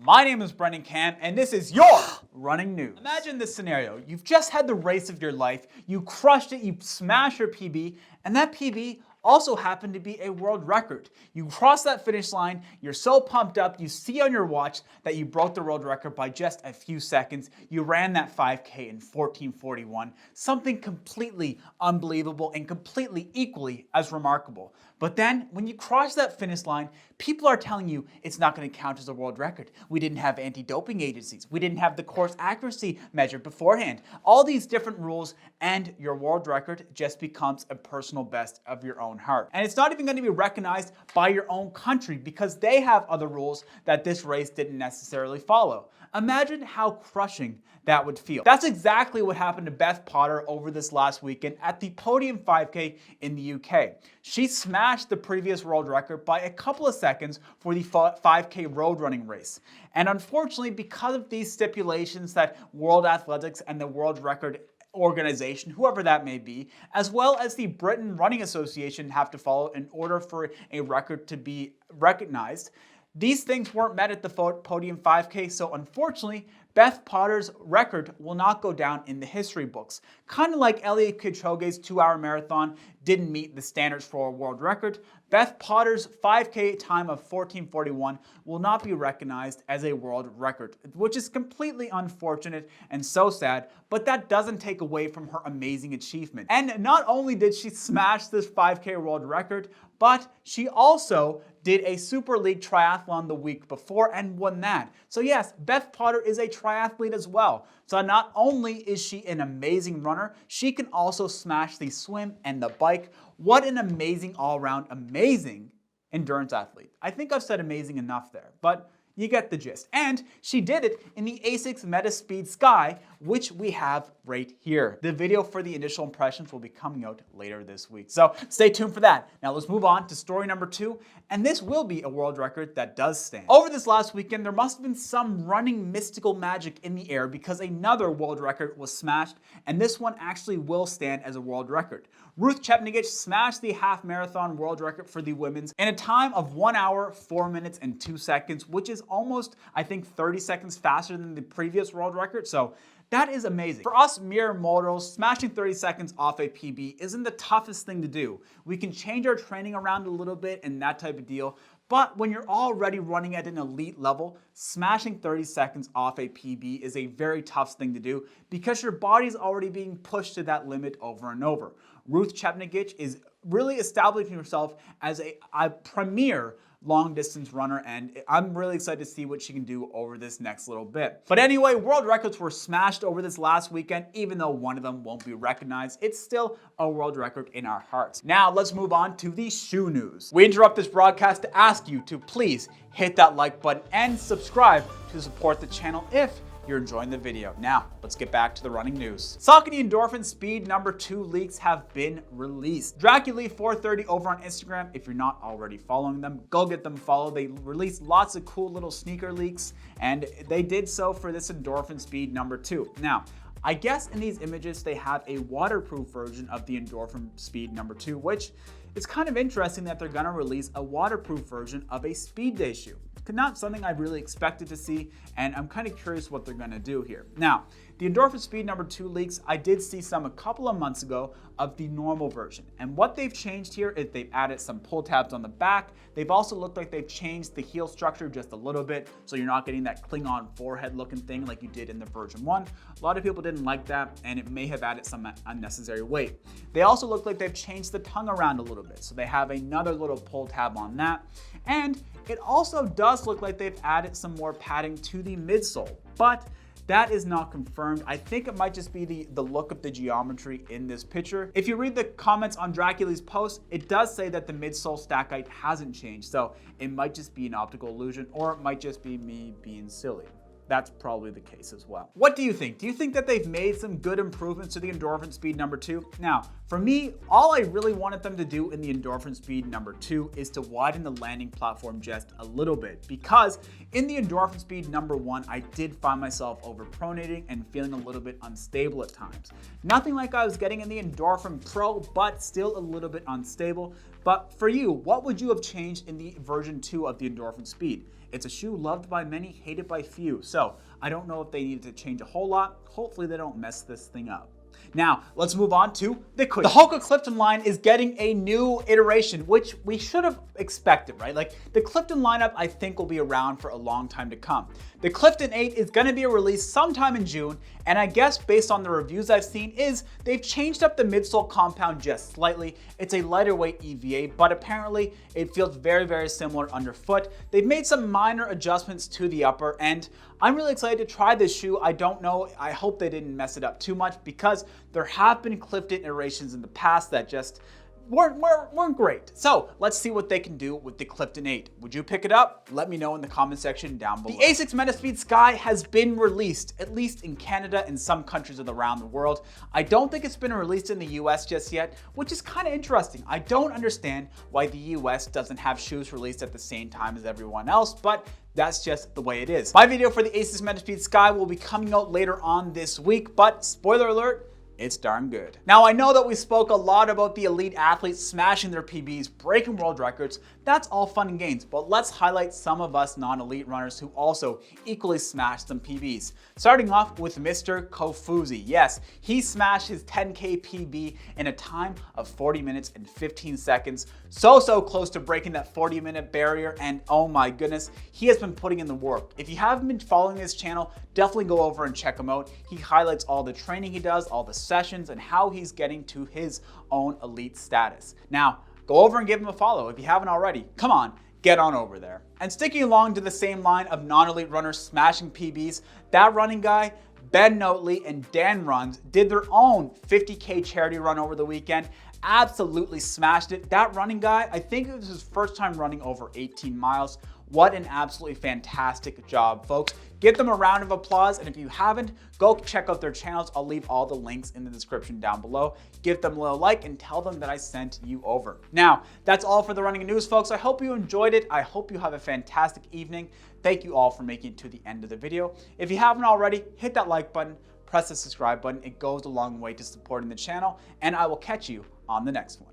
My name is Brendon Camm, and this is your Running News. Imagine this scenario. You've just had the race of your life, you crushed it, you smashed your PB, and that PB also happened to be a world record. You cross that finish line, you're so pumped up, you see on your watch that you broke the world record by just a few seconds. You ran that 5K in 14:41, something completely unbelievable and completely equally as remarkable. But then when you cross that finish line, people are telling you it's not going to count as a world record. We didn't have anti-doping agencies. We didn't have the course accuracy measured beforehand. All these different rules, and your world record just becomes a personal best of your own heart. And it's not even going to be recognized by your own country because they have other rules that this race didn't necessarily follow. Imagine how crushing that would feel. That's exactly what happened to Beth Potter over this last weekend at the Podium 5K in the UK. She smashed the previous world record by a couple of seconds for the 5K road running race. And unfortunately, because of these stipulations that World Athletics and the World Record Organization, whoever that may be, as well as the Britain Running Association have to follow in order for a record to be recognized, these things weren't met at the Podium 5K, so unfortunately, Beth Potter's record will not go down in the history books. Kind of like Eliud Kipchoge's 2-hour marathon didn't meet the standards for a world record, Beth Potter's 5K time of 14:41 will not be recognized as a world record, which is completely unfortunate and so sad, but that doesn't take away from her amazing achievement. And not only did she smash this 5K world record, but she also did a Super League triathlon the week before and won that. So yes, Beth Potter is a triathlete as well. So not only is she an amazing runner, she can also smash the swim and the bike. What an amazing all-around, amazing endurance athlete. I think I've said amazing enough there, but you get the gist. And she did it in the Asics Metaspeed Sky, which we have right here. The video for the initial impressions will be coming out later this week. So stay tuned for that. Now let's move on to story number 2. And this will be a world record that does stand. Over this last weekend, there must have been some running mystical magic in the air because another world record was smashed, and this one actually will stand as a world record. Ruth Chepng'etich smashed the half marathon world record for the women's in a time of 1 hour, 4 minutes, and 2 seconds, which is almost, I think, 30 seconds faster than the previous world record. So that is amazing. For us mere mortals, smashing 30 seconds off a PB isn't the toughest thing to do. We can change our training around a little bit and that type of deal. But when you're already running at an elite level, smashing 30 seconds off a PB is a very tough thing to do because your body's already being pushed to that limit over and over. Ruth Chepng'etich is really establishing herself as a premier long distance runner, and I'm really excited to see what she can do over this next little bit. But anyway, world records were smashed over this last weekend. Even though one of them won't be recognized, it's still a world record in our hearts. Now let's move on to the shoe news. We interrupt this broadcast to ask you to please hit that like button and subscribe to support the channel if you're enjoying the video. Now, let's get back to the running news. Saucony Endorphin Speed number 2 leaks have been released. Dracula430 over on Instagram. If you're not already following them, go get them followed. They released lots of cool little sneaker leaks, and they did so for this Endorphin Speed number 2. Now, I guess in these images, they have a waterproof version of the Endorphin Speed number 2, which is kind of interesting that they're gonna release a waterproof version of a speed day shoe. Not something I really expected to see, and I'm kind of curious what they're gonna do here. Now, the Endorphin Speed number 2 leaks, I did see some a couple of months ago of the normal version. And what they've changed here is they've added some pull tabs on the back. They've also looked like they've changed the heel structure just a little bit, so you're not getting that Klingon forehead looking thing like you did in the version 1. A lot of people didn't like that, and it may have added some unnecessary weight. They also look like they've changed the tongue around a little bit, so they have another little pull tab on that. And it also does look like they've added some more padding to the midsole, but that is not confirmed. I think it might just be the look of the geometry in this picture. If you read the comments on Dracula's post, it does say that the midsole stack height hasn't changed, so it might just be an optical illusion, or it might just be me being silly. That's probably the case as well. What do you think? Do you think that they've made some good improvements to the Endorphin Speed number 2? Now, for me, all I really wanted them to do in the Endorphin Speed number 2 is to widen the landing platform just a little bit, because in the Endorphin Speed number 1, I did find myself overpronating and feeling a little bit unstable at times. Nothing like I was getting in the Endorphin Pro, but still a little bit unstable. But for you, what would you have changed in the version 2 of the Endorphin Speed? It's a shoe loved by many, hated by few. So I don't know if they needed to change a whole lot. Hopefully they don't mess this thing up. Now, let's move on to the Clifton. The Hoka Clifton line is getting a new iteration, which we should have expected, right? Like, the Clifton lineup, I think, will be around for a long time to come. The Clifton 8 is going to be released sometime in June, and I guess based on the reviews I've seen is they've changed up the midsole compound just slightly. It's a lighter weight EVA, but apparently it feels very, very similar underfoot. They've made some minor adjustments to the upper, and I'm really excited to try this shoe. I don't know, I hope they didn't mess it up too much because there have been Clifton iterations in the past that just weren't great. So let's see what they can do with the Clifton 8. Would you pick it up? Let me know in the comment section down below. The Asics Metaspeed Sky has been released, at least in Canada and some countries around the world. I don't think it's been released in the US just yet, which is kind of interesting. I don't understand why the US doesn't have shoes released at the same time as everyone else, but that's just the way it is. My video for the Asics Metaspeed Sky will be coming out later on this week, but spoiler alert, it's darn good. Now, I know that we spoke a lot about the elite athletes smashing their PBs, breaking world records. That's all fun and games, but let's highlight some of us non-elite runners who also equally smashed some PBs. Starting off with Mr. KOFUZI. Yes, he smashed his 10K PB in a time of 40 minutes and 15 seconds. So close to breaking that 40-minute barrier, and oh my goodness, he has been putting in the work. If you haven't been following his channel, definitely go over and check him out. He highlights all the training he does, all the sessions, and how he's getting to his own elite status. Now, go over and give him a follow if you haven't already. Come on, get on over there. And sticking along to the same line of non-elite runners smashing PBs, that running guy, Ben NOTLEY and Dan Runs did their own 50K charity run over the weekend. Absolutely smashed it. That running guy, I think it was his first time running over 18 miles. What an absolutely fantastic job, folks. Give them a round of applause, and if you haven't, go check out their channels. I'll leave all the links in the description down below. Give them a little like and tell them that I sent you over. Now, that's all for the running news, folks. I hope you enjoyed it. I hope you have a fantastic evening. Thank you all for making it to the end of the video. If you haven't already, hit that like button, press the subscribe button. It goes a long way to supporting the channel, and I will catch you on the next one.